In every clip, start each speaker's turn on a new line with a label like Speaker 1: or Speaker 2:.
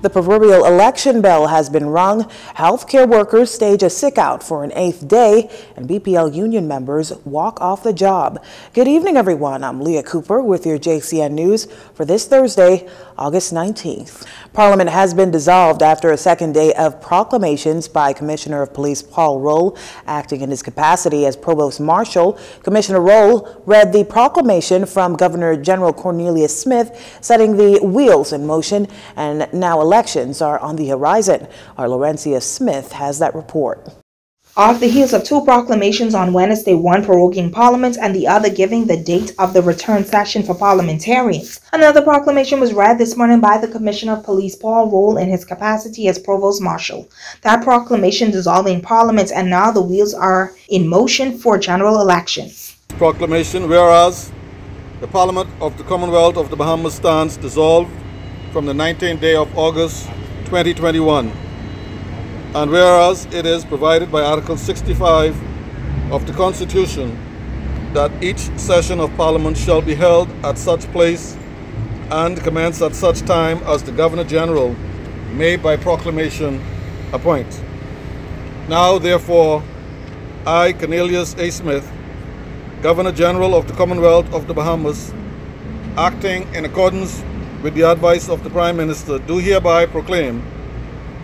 Speaker 1: The proverbial election bell has been rung. Healthcare workers stage a sick-out for an 8th day, and BPL union members walk off the job. Good evening, everyone. I'm Leah Cooper with your JCN News for this Thursday, August 19th. Parliament has been dissolved after a second day of proclamations by Commissioner of Police Paul Roll, acting in his capacity as Provost Marshal. Commissioner Roll read the proclamation from Governor General Cornelius Smith, setting the wheels in motion, and now elections are on the horizon. Our Laurencia Smith has that report.
Speaker 2: Off the heels of two proclamations on Wednesday, one proroguing Parliament and the other giving the date of the return session for parliamentarians, another proclamation was read this morning by the Commissioner of Police Paul Roll in his capacity as Provost Marshal. That proclamation dissolving Parliament, and now the wheels are in motion for general elections.
Speaker 3: Proclamation: whereas the Parliament of the Commonwealth of the Bahamas stands dissolved from the 19th day of August 2021. And whereas it is provided by Article 65 of the Constitution that each session of Parliament shall be held at such place and commence at such time as the Governor General may by proclamation appoint. Now therefore, I, Cornelius A. Smith, Governor General of the Commonwealth of the Bahamas, acting in accordance with the advice of the Prime Minister, do hereby proclaim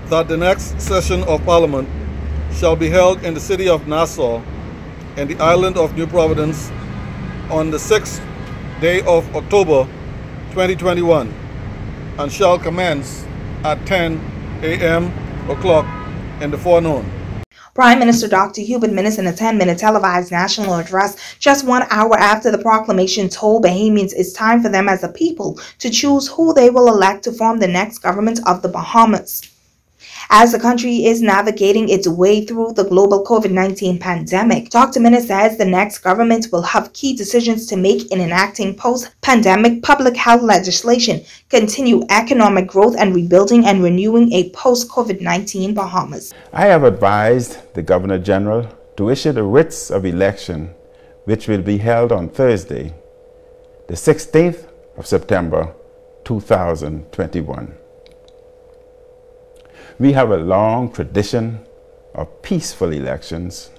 Speaker 3: that the next session of Parliament shall be held in the city of Nassau in the island of New Providence on the 6th day of October 2021 and shall commence at 10 a.m. in the forenoon.
Speaker 2: Prime Minister Dr. Hubert Minnis, in a 10-minute televised national address just 1 hour after the proclamation, told Bahamians it's time for them as a people to choose who they will elect to form the next government of the Bahamas. As the country is navigating its way through the global COVID-19 pandemic, Dr. Minnis says the next government will have key decisions to make in enacting post-pandemic public health legislation, continue economic growth, and rebuilding and renewing a post-COVID-19 Bahamas.
Speaker 4: I have advised the Governor General to issue the writs of election, which will be held on Thursday, the 16th of September 2021. We have a long tradition of peaceful elections.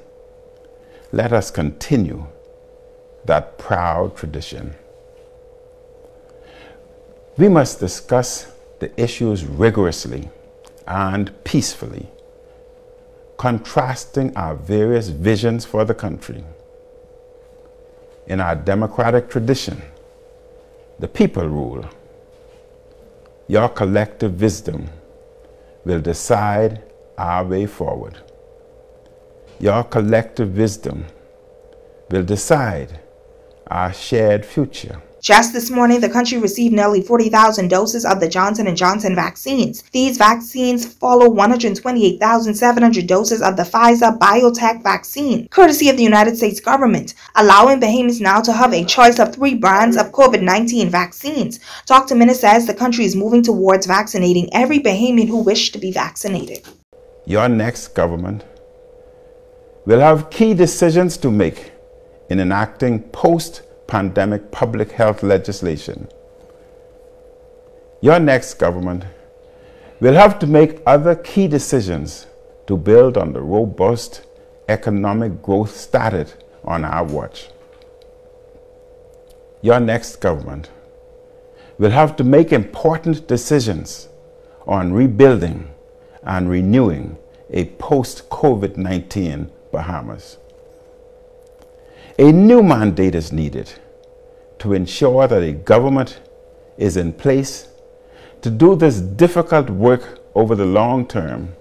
Speaker 4: Let us continue that proud tradition. We must discuss the issues rigorously and peacefully, contrasting our various visions for the country. In our democratic tradition, the people rule. Your collective wisdom will decide our way forward. Your collective wisdom will decide our shared future.
Speaker 2: Just this morning, the country received nearly 40,000 doses of the Jcn Johnson vaccines. These vaccines follow 128,700 doses of the Pfizer biotech vaccine, courtesy of the United States government, allowing Bahamians now to have a choice of 3 brands of COVID-19 vaccines. Dr. Minnis says the country is moving towards vaccinating every Bahamian who wishes to be vaccinated.
Speaker 4: Your next government will have key decisions to make in enacting post-pandemic public health legislation. Your next government will have to make other key decisions to build on the robust economic growth started on our watch. Your next government will have to make important decisions on rebuilding and renewing a post-COVID-19 Bahamas. A new mandate is needed to ensure that a government is in place to do this difficult work over the long term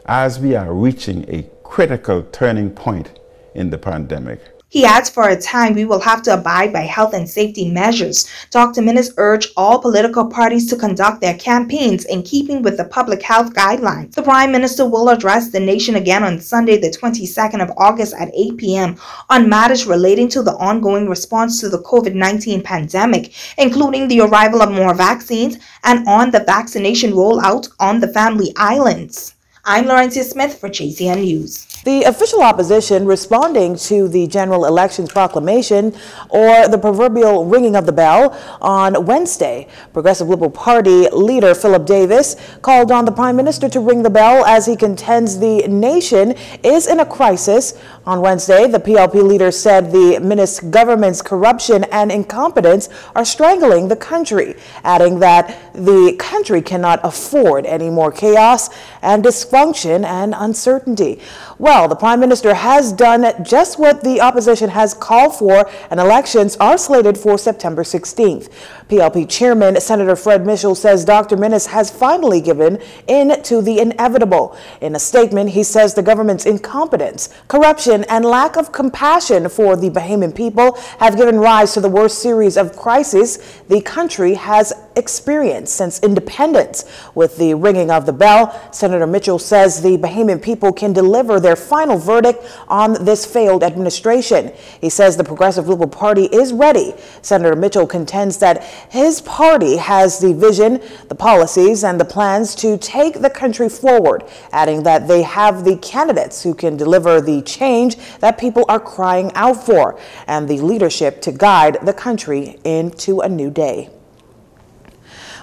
Speaker 4: as we are reaching a critical turning point in the pandemic.
Speaker 2: He adds, for a time, we will have to abide by health and safety measures. Dr. Minnis urged all political parties to conduct their campaigns in keeping with the public health guidelines. The Prime Minister will address the nation again on Sunday, the 22nd of August at 8 p.m. on matters relating to the ongoing response to the COVID-19 pandemic, including the arrival of more vaccines and on the vaccination rollout on the Family Islands. I'm Laurencia Smith for Jcn News.
Speaker 1: The official opposition responding to the general elections proclamation, or the proverbial ringing of the bell, on Wednesday. Progressive Liberal Party leader Philip Davis called on the Prime Minister to ring the bell as he contends the nation is in a crisis. On Wednesday, the PLP leader said the Minnis government's corruption and incompetence are strangling the country, adding that the country cannot afford any more chaos and dysfunction and uncertainty. Well, the Prime Minister has done just what the opposition has called for, and elections are slated for September 16th. PLP Chairman Senator Fred Mitchell says Dr. Minnis has finally given in to the inevitable. In a statement, he says the government's incompetence, corruption, and lack of compassion for the Bahamian people have given rise to the worst series of crises the country has experienced since independence. With the ringing of the bell, Senator Mitchell says the Bahamian people can deliver their final verdict on this failed administration. He says the Progressive Liberal Party is ready. Senator Mitchell contends that his party has the vision, the policies, and the plans to take the country forward, adding that they have the candidates who can deliver the change that people are crying out for, and the leadership to guide the country into a new day.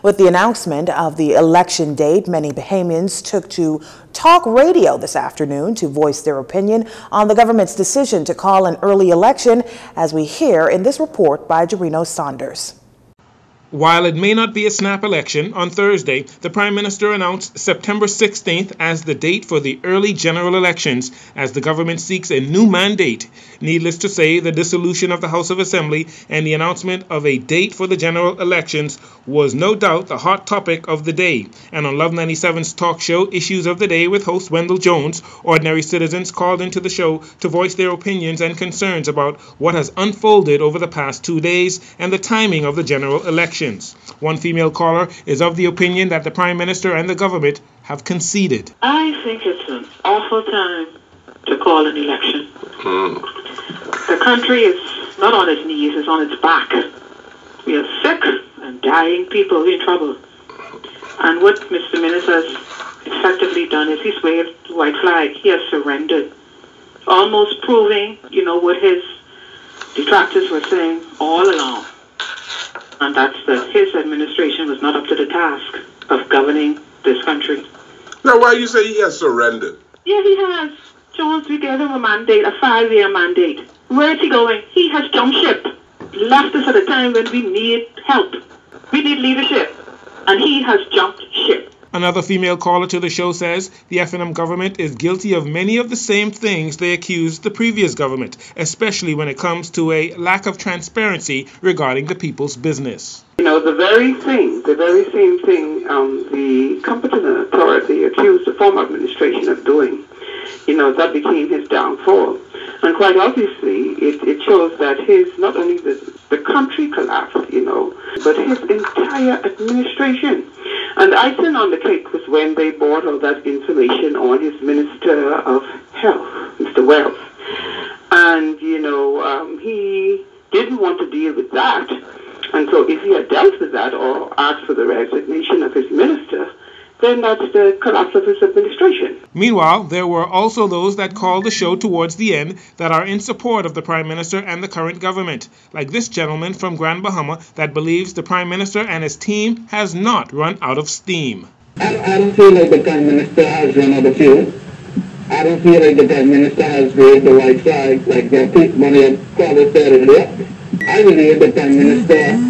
Speaker 1: With the announcement of the election date, many Bahamians took to talk radio this afternoon to voice their opinion on the government's decision to call an early election, as we hear in this report by Jarino Saunders.
Speaker 5: While it may not be a snap election, on Thursday, the Prime Minister announced September 16th as the date for the early general elections as the government seeks a new mandate. Needless to say, the dissolution of the House of Assembly and the announcement of a date for the general elections was no doubt the hot topic of the day. And on Love 97's talk show, Issues of the Day with host Wendell Jones, ordinary citizens called into the show to voice their opinions and concerns about what has unfolded over the past 2 days and the timing of the general elections. One female caller is of the opinion that the Prime Minister and the government have conceded.
Speaker 6: I think it's an awful time to call an election. The country is not on its knees, it's on its back. We are sick and dying people in trouble. And what Mr. Minnis has effectively done is he's waved the white flag. He has surrendered, almost proving, what his detractors were saying all along. And that's that his administration was not up to the task of governing this country.
Speaker 7: Now, why you say he has surrendered?
Speaker 6: Yeah, he has. Jones, we gave him a mandate, a 5-year mandate. Where is he going? He has jumped ship. Left us at a time when we need help. We need leadership. And he has jumped ship.
Speaker 5: Another female caller to the show says the FNM government is guilty of many of the same things they accused the previous government, especially when it comes to a lack of transparency regarding the people's business.
Speaker 8: The very same thing the competent authority accused the former administration of doing, that became his downfall. And quite obviously, it shows that not only the country collapsed, but his entire administration. And the icing on the cake was when they brought all that information on his Minister of Health, Mr. Wells. And, he didn't want to deal with that. And so if he had dealt with that or asked for the resignation of his minister, then that's the collapse of his administration.
Speaker 5: Meanwhile, there were also those that called the show towards the end that are in support of the Prime Minister and the current government, like this gentleman from Grand Bahama that believes the Prime Minister and his team has not run out of steam.
Speaker 9: I don't feel like the Prime Minister has run out of fuel. I don't feel like the Prime Minister has raised the white flag like one of your callers said earlier. I believe the Prime Minister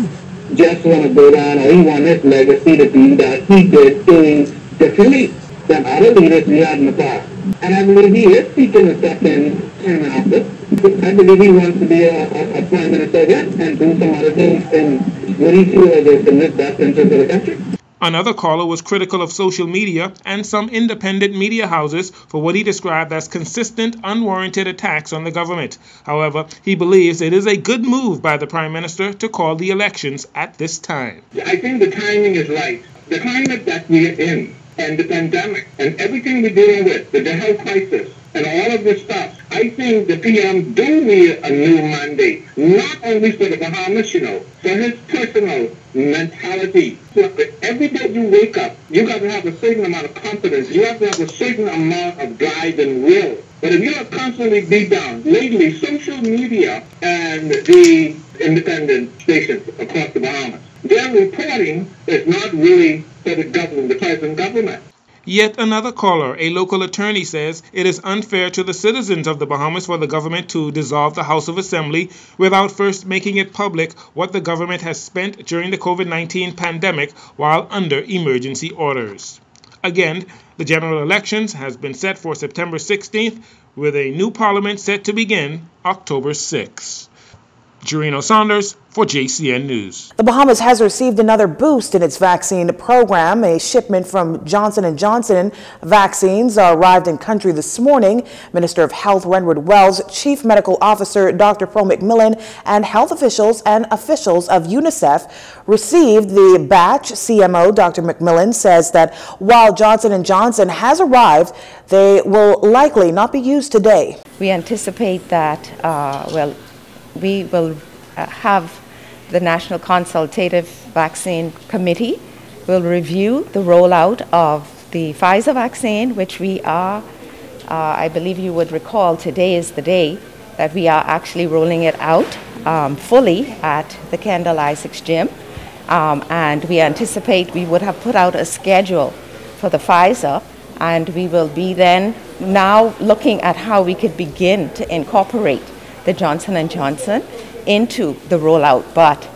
Speaker 9: just want to go down, or he want his legacy to be that he did things differently than other leaders we had in the past. And I believe he is seeking a second term in office. I believe he wants to be a Prime Minister again and do some other things in what he feels is in the best interest of the country.
Speaker 5: Another caller was critical of social media and some independent media houses for what he described as consistent, unwarranted attacks on the government. However, he believes it is a good move by the Prime Minister to call the elections at this time.
Speaker 9: I think the timing is right. The climate that we are in, and the pandemic, and everything we're dealing with, the health crisis, and all of this stuff, I think the PM do need a new mandate, not only for the Bahamas, for his personal mentality. So every day you wake up, you got to have a certain amount of confidence. You have to have a certain amount of drive and will. But if you're constantly beat down, lately social media and the independent stations across the Bahamas, their reporting is not really for the government, the present government.
Speaker 5: Yet another caller, a local attorney, says it is unfair to the citizens of the Bahamas for the government to dissolve the House of Assembly without first making it public what the government has spent during the COVID-19 pandemic while under emergency orders. Again, the general elections has been set for September 16th, with a new parliament set to begin October 6th. Jcn Saunders for JCN News.
Speaker 1: The Bahamas has received another boost in its vaccine program. A shipment from Jcn Johnson vaccines arrived in country this morning. Minister of Health Renward Wells, Chief Medical Officer Dr. Pro McMillan, and health officials and officials of UNICEF received the batch. CMO Dr. McMillan says that while Jcn Johnson has arrived, they will likely not be used today.
Speaker 10: We anticipate that, we will have the National Consultative Vaccine Committee will review the rollout of the Pfizer vaccine, which we are, I believe you would recall, today is the day that we are actually rolling it out fully at the Kendall Isaacs Gym. And we anticipate we would have put out a schedule for the Pfizer, and we will be then now looking at how we could begin to incorporate the Jcn Johnson into the rollout. But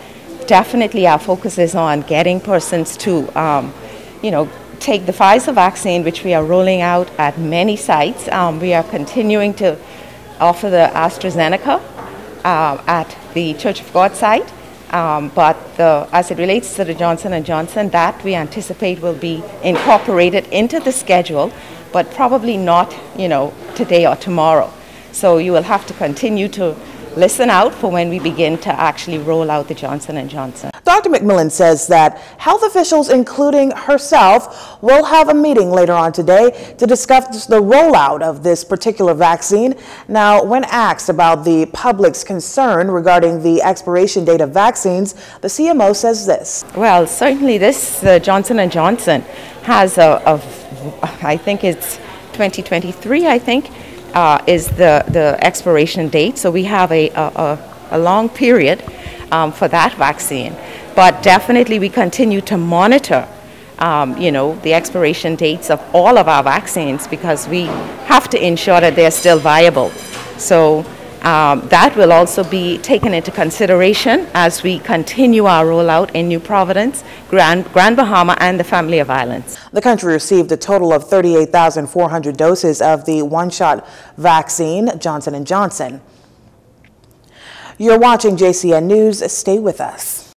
Speaker 10: definitely our focus is on getting persons to, take the Pfizer vaccine, which we are rolling out at many sites. We are continuing to offer the AstraZeneca at the Church of God site. But as it relates to the Jcn Johnson, that we anticipate will be incorporated into the schedule, but probably not, today or tomorrow. So you will have to continue to listen out for when we begin to actually roll out the Jcn Johnson.
Speaker 1: Dr. McMillan says that health officials, including herself, will have a meeting later on today to discuss the rollout of this particular vaccine. Now, when asked about the public's concern regarding the expiration date of vaccines, the CMO says this.
Speaker 10: Well, certainly this Jcn Johnson has I think it's 2023, I think, is the expiration date. So we have a long period for that vaccine. But definitely we continue to monitor, the expiration dates of all of our vaccines, because we have to ensure that they're still viable. So that will also be taken into consideration as we continue our rollout in New Providence, Grand Bahama, and the Family of Islands.
Speaker 1: The country received a total of 38,400 doses of the one-shot vaccine, Jcn Johnson. You're watching JCN News. Stay with us.